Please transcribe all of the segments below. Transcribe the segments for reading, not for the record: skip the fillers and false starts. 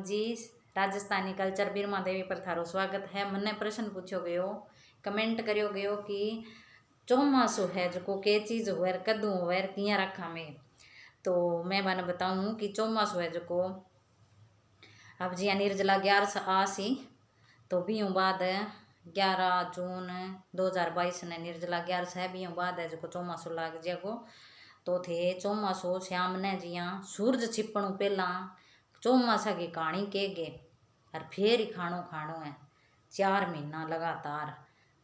जी, Rajasthani culture बीरमा देवी पर थारो स्वागत है। मने प्रश्न पूछो गयो, कमेंट करियो गयो कि चौमासो है जो के चीज हुए कदू हुए किया रखा में। तो मैं मैंने बताऊँ कि चौमासो है जो अब जिया निर्जला 11 आसी तो बीओ बाद 11 जून 2022 ने निर्जला 11 है बीओ बाद है जो चौमासो लाग जागो। तो थे चौमासो श्याम ने जिया सूरज छिपणु पहला चौमासा की कहानी के गे और फिर ही खाणो खाणो है 4 महीना लगातार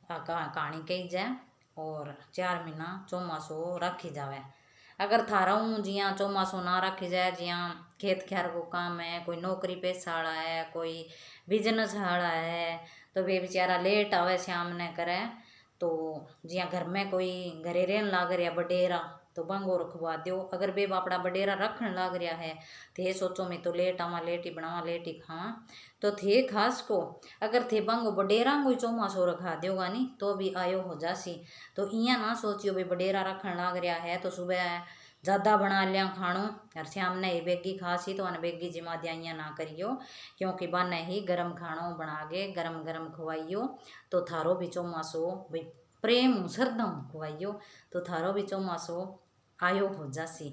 कहानी कही जाए और 4 महीना चौमासो रखी जावे। अगर थारा जिया चौमासो ना रखी जाए जिया खेत ख्यार को काम है, कोई नौकरी पेशा वाला है, कोई बिजनेस वाला है तो वे बेचारा लेट आवे श्याम ने करे। तो जिया घर में कोई घरे रहन लाग रहा बडेरा तो बंगो रखवा दो। अगर बे बापड़ा बडेरा रखन लाग रहा है थे सोचो मैं तो लेट आवा लेट ही बनावा लेट ही खावा तो थे खास को अगर थे बंगो बडेरा कोई चौमासो रखा दोगा नी तो भी आयो हो जासी। तो इया ना सोचियो भाई बडेरा रखन लाग रहा है तो सुबह ज़्यादा बना लिया खाणो और श्याम ने ही बेगी खासी तो बेगी जिमा दिया ना करियो क्योंकि बाने ही गरम खाणो बना के गरम गरम खवाइयो तो थारो भी चौमासो भाई प्रेम श्रद्धा खवाइयो तो थारो भी चौमासो आयो हो जासी।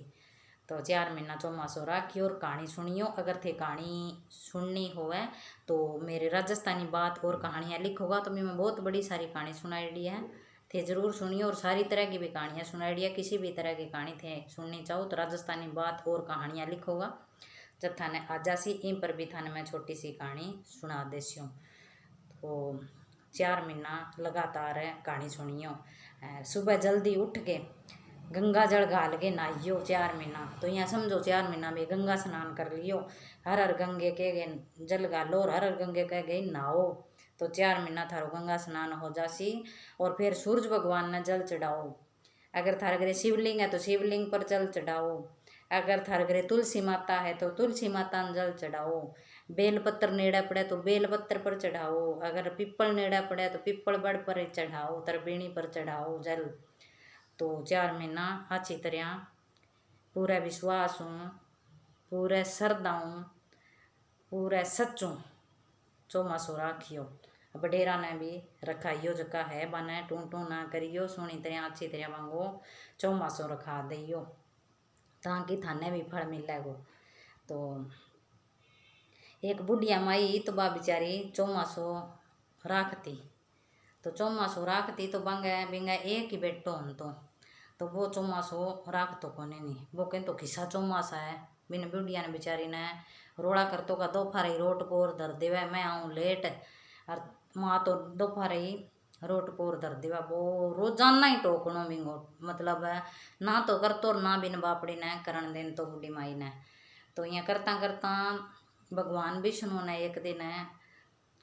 तो 4 महीना चौमासो राखियो और कहानी सुनियो। अगर थे कहानी सुननी होवे तो मेरे राजस्थानी बात और कहानियाँ लिखोगा तो मैं बहुत बड़ी सारी कहानी सुनाई है थे जरूर सुनियो और सारी तरह की भी कहानियाँ सुनाई है। किसी भी तरह की कहानी थे सुननी चाहो तो राजस्थानी बात और कहानियाँ लिखोगा जब थाने आ जासी इन पर भी थाने मैं छोटी सी कहानी सुना देसी हूँ। तो 4 महीना लगातार कहानी सुनियो। सुबह जल्दी उठ के गंगा जल घाल के नहाइयो 4 महीना तो यहाँ समझो 4 महीना में गंगा स्नान कर लियो। हर हर गंगे के गए जल घालो और हर हर गंगे के गए नहाओ तो 4 महीना थारो गंगा स्नान हो जासी। और फिर सूरज भगवान ने जल चढ़ाओ। अगर थारे घरे शिवलिंग है तो शिवलिंग पर जल चढ़ाओ। अगर थारे घरे तुलसी माता है तो तुलसी माता ने जल चढ़ाओ। बेलपत्र नेड़ा पड़े तो बेलपत्र पर चढ़ाओ। अगर पिप्पल नेड़ा पड़े तो पिप्पल बड़ पर चढ़ाओ तरबीणी पर चढ़ाओ जल। तो 4 महीना अच्छी तरह पूरा विश्वास हूँ पूरे श्रद्धा हूँ पूरे सच्चों चौमासो राखियो। बडेरा ने भी रखाइयो जका है बने टू टू ना करियो सोनी तरह अच्छी तरह वांगो चौमासो रखा दियो ताकि थाने भी फल मिलेगो। तो एक बुढ़िया माई तो बा बेचारी चौमासो राखती तो चौमासो राखती तो बंगे बिंगे एक ही बेटो हम तो वो चौमासो राख तो कोने नहीं वो कहीं तो खिस्सा चौमासा है बिन बुढ़िया ने बेचारी ने रोड़ा कर तो का दोपहर ही रोट पोर धर देवे मैं आऊँ लेट और माँ तो दोपहर ही रोट पोर धर देवा। वो रोजाना ही टोकनो बिंगो मतलब ना तो कर तो ना बिन बापड़ी ने करण देन तो बुढ़ी माई ने। तो यहाँ करता करता भगवान विष्णु ने एक दिन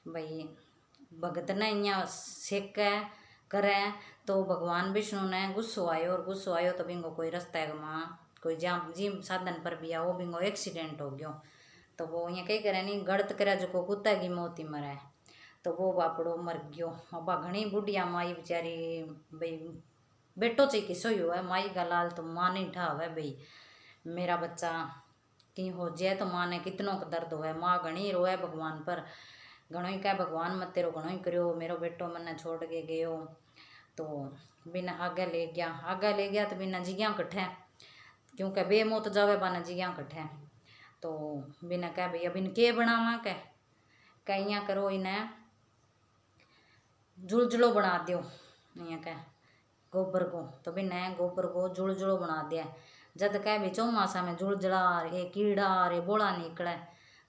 भाई भगत ने यहाँ सेक करे तो भगवान विष्णु ने गुस्सो आयो तो बिंगो कोई रास्ता माँ कोई जहाँ जिम साधन पर भी आओ बिंगो एक्सीडेंट हो गयो। तो वो यहाँ कही करे नहीं गलत करे जो कुत्ता की मौत ही मरे तो वो बापड़ो मर गयो। अब घनी बुढ़िया माई बेचारी भाई बेटो चे किसो ही हुआ माई का लाल तो माँ नहीं ठा हुआ भाई मेरा बच्चा कहीं हो जाए तो माँ ने कितनों का दर्द हुआ माँ घनी रोए भगवान पर घणो ही कह भगवान मत तेरो घणो ही करो मेरो बेटो मन्ने छोड़ के गयो। तो बिना आगे ले गया तो बिना जिया कट्ठे क्योंकि बे मौत जावे बाना जिया कट्ठे। तो बिना कह भैया बिन के बनावा कहिया करो इन्हें जुलजुलो बना दियो इं कह गोबर को तो बिना गोबर को जुलजुलो बना दिया। जद कह भी चौमासा में जुलजला रे कीड़ा रे बोला निकले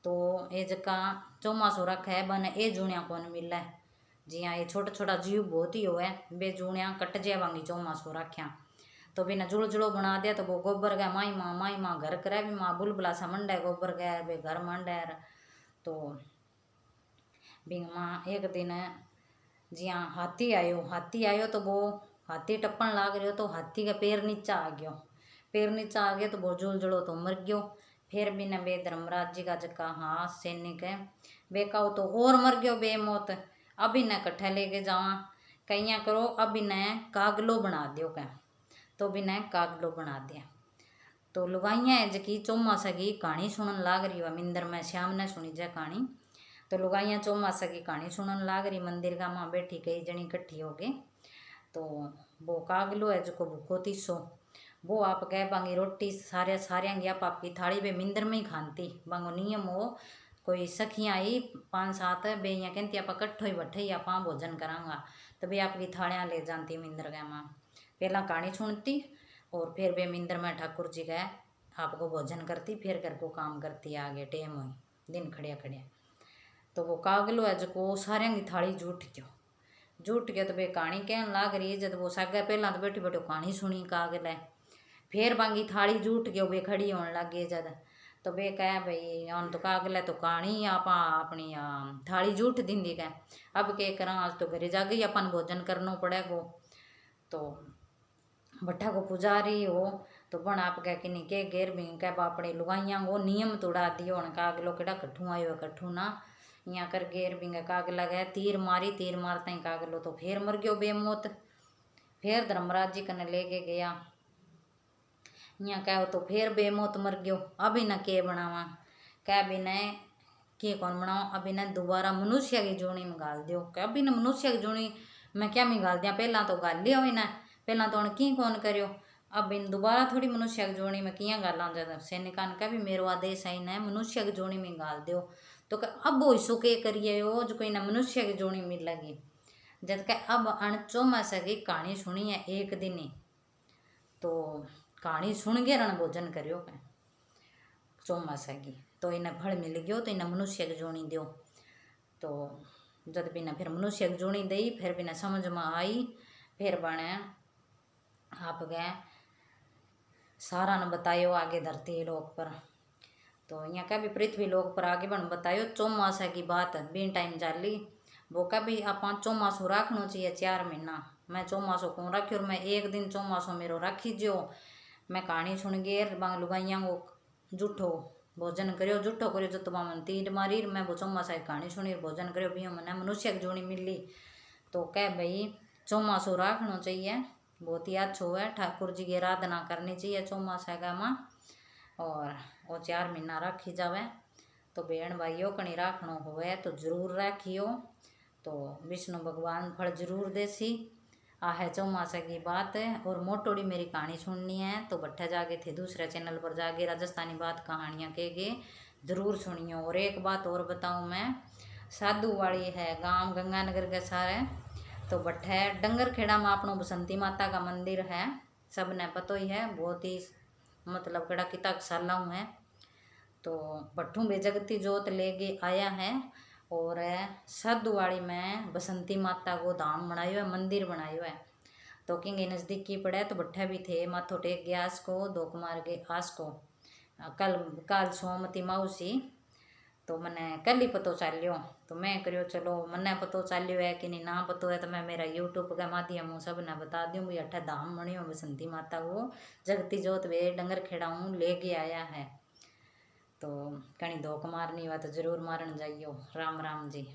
तो ये जका चौमासो रखे है बने ए जूनिया कौन मिले जिया ये छोटा छोटा जीव बहुत ही हुए बे जूनिया कट जावांगी चौमासो रख्या। तो बिना जुलजुलो बना दिया तो वो गोबर गए माई माँ घर करे भी माँ बुलबुला सा मंडे गोबर गए बे घर मंडे। तो बिंग माँ एक दिन जिया हाथी आयो तो वो हाथी टप्पन लाग रहो तो हाथी का पैर नीचा आ गया तो वो जुलजुलो तो मर गयो। फिर भी ने बे धर्मराज जी का जका हाँ सैनिक है बेकाऊ तो और मर गयो बे मौत। अभी ने कट्ठे लेके जावा कहिया करो अभी ने कागलो बना दियो कह तो भी ने कागलो बना दिया। तो लुगाइयाँ है जकी चौमासा की कहानी सुनन लाग रही है। मंदिर में श्याम ने सुनी जाए कहानी, तो लुगाइयाँ चौमासा की कहानी सुनन लाग रही मंदिर का माँ बैठी कई जनी इकट्ठी हो गई। तो वो कागलो है जो भूखो तीसो, वो आप कह बांगी रोटी सारे की आप आपकी थाली पे मंदिर में ही खानती बांगो नियम हो। कोई सखियाँ आई 5-7 बे यहाँ कहती आप कट्ठो ही बैठे ही आप भोजन करांगा, तो बे आपकी थालियाँ ले जाती मंदिर के माँ। पहला कहानी सुनती और फिर वे मंदिर में ठाकुर जी का आपको भोजन करती, फिर घर को काम करती आगे टेम हुई दिन खड़िया खड़िया। तो वो कागलो है जो सारे की थाली जूट गया। तो वे कहानी कहन लाग रही जब वो सागे पहला तो बैठी बैठो कहानी सुनी कागल, फिर बांगी थाली जूट गयो वे खड़ी होने लग गई जद। तो वे कह भाई हम तो कागल तो कहानी आप अपनी थाली जूट दी कह, अब के करा आज तो घरे जा गई अपन भोजन करना पड़ेगो। तो भट्ठा को पुजारी हो तो बन आप कह कि नहीं के घेर भी कह अपने लुगाइया वो नियम तोड़ा दियो हन कागलो केड़ा कट्ठू आयो कट्ठू ना यहाँ कर घेर भी कागला गए तीर मारते ही कागलो तो फिर मर गयो बेमौत। फिर धर्मराज जी कने लेके गया, यहाँ कहो तो फिर बेमौत मर गयो। अब इन्हें के बनावा, कह भी ने के कौन बनाओ, अब इन्हें दोबारा मनुष्य की जोनी में गाल दियो। कह अब इन्हें मनुष्य की जोनी में क्या में गाल दिया, पहला तो गाल लिया इन्हें, पहला तो उन्हें की कौन करियो, अब इन दोबारा थोड़ी मनुष्य की जोनी में किया गाला ज्यादा। सैनिकान का भी मेरो आदेश है इन्हें मनुष्य की जोनी में गाल दियो। तो अब वो इसो के करिए हो जो कोई ना मनुष्य की जोनी मिलेगी। जब के अब अण चौमासा की कहानी सुनी है एक दिन ही, तो कहानी सुन के रण भोजन करियो चौमासा की, तो इन्हें फल मिल गयो तो इन्हें मनुष्य की जोनी दो। तो जब भी फिर मनुष्य की जोनी दी फिर भी समझ में आई, फिर बने आप गए सारा ने बतायो आगे धरती लोक पर। तो यहाँ का भी पृथ्वी लोक पर आगे बन बतायो चौमासा की बात बिन टाइम चाली। वो का भी आप चौमासो रखना चाहिए 4 महीना, मैं चौमासो कौन रखी और मैं एक दिन चौमासो मेरो रखी जो मैं कहानी सुन गेर बांग लुगाइया को जूठो भोजन करियो जूठो करियो जो तुम मन तीर मारी मैं वो चौमासा की कहानी सुनी भोजन करियो भी मैंने मनुष्य की जोड़ी मिली। तो कह भाई चौमासो रखना चाहिए बहुत ही अच्छो है, ठाकुर जी की आराधना करनी चाहिए चौमासा का माँ, और वो 4 महीना रखी जावे। तो बहन भाइयों कहीं रखना हुए तो जरूर रखियो, तो विष्णु भगवान फल जरूर देसी। आ है चौमासा की बात है। और मोटोड़ी मेरी कहानी सुननी है तो भट्ठा जाके थे दूसरे चैनल पर जाके राजस्थानी बात कहानियाँ के गे जरूर सुनियो। और एक बात और बताऊँ मैं, साधु वाली है गांव गंगानगर के सारे, तो भट्ठे डंगरखेड़ा में अपनो बसंती माता का मंदिर है, सब ने पतो ही है, बहुत ही मतलब कड़ा किता सालाऊ है। तो भट्ठू बे जगती जोत लेके आया है और साधुवाड़ी में बसंती माता को धाम बनायो है, मंदिर बनायो है। तो किंग नज़दीक की पड़े तो भट्ठे भी थे माथो टेक गया आस को धोक मार के आस को काल सोमती माउसी। तो मैंने कल ही पतो चलियो तो मैं करियो चलो मन्ने पतो चलियो है कि नहीं ना पतो है तो मैं मेरा यूट्यूब के माध्यम सब ने बता दूँ भी अठा धाम बनियो बसंती माता को जगती जोत वे डंगर खेड़ाऊँ लेके आया है। तो कहीं धोक मारनी हुआ तो जरूर मारन जाइयो। राम राम जी।